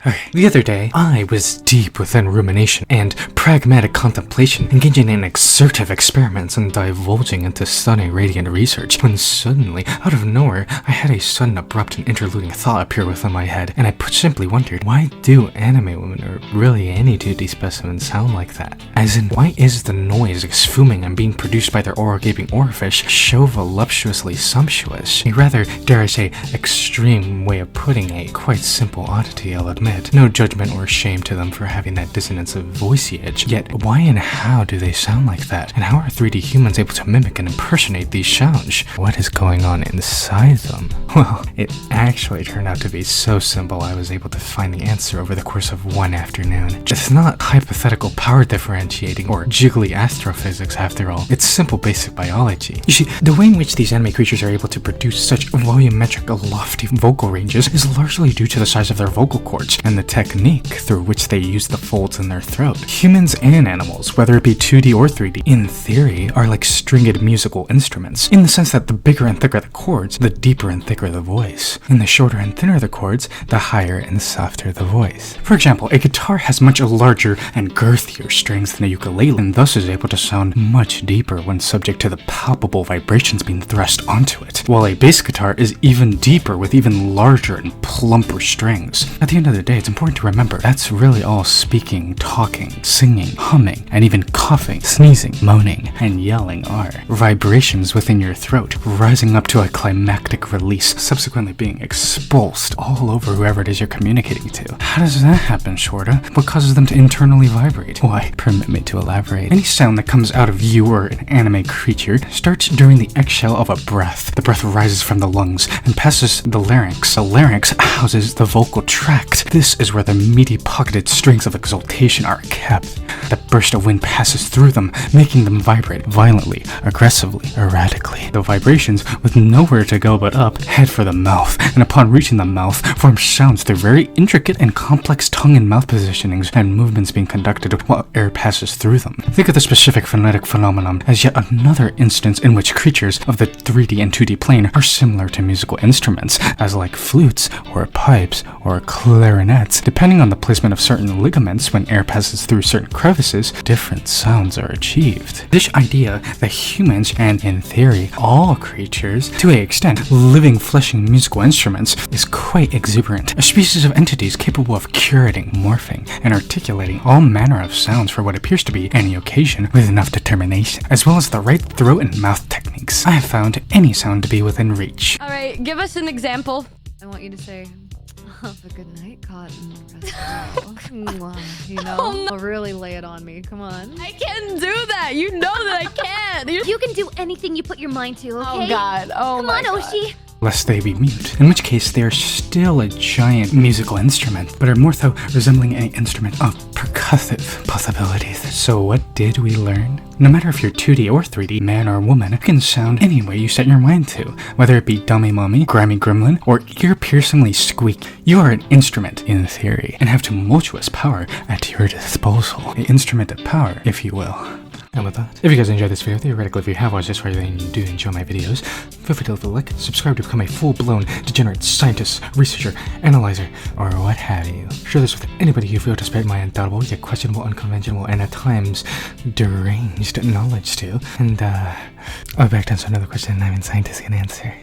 Okay, the other day, I was deep within rumination and pragmatic contemplation, engaging in exertive experiments and divulging into stunning radiant research, when suddenly, out of nowhere, I had a sudden abrupt and interluding thought appear within my head, and I simply wondered, why do anime women, or really any 2D specimens, sound like that? As in, why is the noise exfuming and being produced by their oral gaping orifice so voluptuously sumptuous? A rather, dare I say, extreme way of putting a quite simple oddity, I'll admit. No judgment or shame to them for having that dissonance of voiceyage. Yet, why and how do they sound like that? And how are 3D humans able to mimic and impersonate these sounds? What is going on inside them? Well, it actually turned out to be so simple I was able to find the answer over the course of one afternoon. It's not hypothetical power differentiating or jiggly astrophysics after all. It's simple basic biology. You see, the way in which these anime creatures are able to produce such volumetric, lofty vocal ranges is largely due to the size of their vocal cords and the technique through which they use the folds in their throat. Humans and animals, whether it be 2D or 3D, in theory, are like stringed musical instruments, in the sense that the bigger and thicker the chords, the deeper and thicker the voice. And the shorter and thinner the chords, the higher and softer the voice. For example, a guitar has much larger and girthier strings than a ukulele, and thus is able to sound much deeper when subject to the palpable vibrations being thrust onto it, while a bass guitar is even deeper with even larger and plumper strings. At the end of the day, it's important to remember that's really all speaking, talking, singing, humming, and even coughing, sneezing, moaning, and yelling are vibrations within your throat, rising up to a climactic release, subsequently being expulsed all over whoever it is you're communicating to. How does that happen, Shorta? What causes them to internally vibrate? Why, permit me to elaborate. Any sound that comes out of you or an anime creature starts during the exhale of a breath. The breath rises from the lungs and passes the larynx. The larynx houses the vocal tract. This is where the meaty pocketed strings of exultation are kept. The burst of wind passes through them, making them vibrate violently, aggressively, erratically. The vibrations, with nowhere to go but up, head for the mouth, and upon reaching the mouth, form sounds through very intricate and complex tongue and mouth positionings and movements being conducted while air passes through them. Think of the specific phonetic phenomenon as yet another instance in which creatures of the 3D and 2D plane are similar to musical instruments, as like flutes, or pipes, or clarinets. Depending on the placement of certain ligaments when air passes through certain crevices, different sounds are achieved. This idea that humans, and in theory, all creatures, to an extent, living, fleshing musical instruments, is quite exuberant. A species of entities capable of curating, morphing, and articulating all manner of sounds for what appears to be any occasion with enough determination, as well as the right throat and mouth techniques. I have found any sound to be within reach. Alright, give us an example. I want you to say, have a good night, Cotton. You know, really lay it on me. Come on. I can't do that. You know that I can't. You can do anything you put your mind to, okay? Oh God. Oh Come my on, God. Oshi. Lest they be mute, in which case they are still a giant musical instrument, but are more so resembling an instrument of percussive possibilities. So what did we learn? No matter if you're 2D or 3D, man or woman, you can sound any way you set your mind to, whether it be dummy mommy, grimy gremlin, or ear-piercingly squeak. You are an instrument, in theory, and have tumultuous power at your disposal. An instrument of power, if you will. And with that, if you guys enjoyed this video, theoretically if you have watched this far and you do enjoy my videos, feel free to leave a like, subscribe to become a full-blown degenerate scientist, researcher, analyzer, or what have you. Share this with anybody you feel to spread my undoubtable, yet questionable, unconventional, and at times deranged knowledge to. And I'll be back to answer another question I'm a scientist can answer.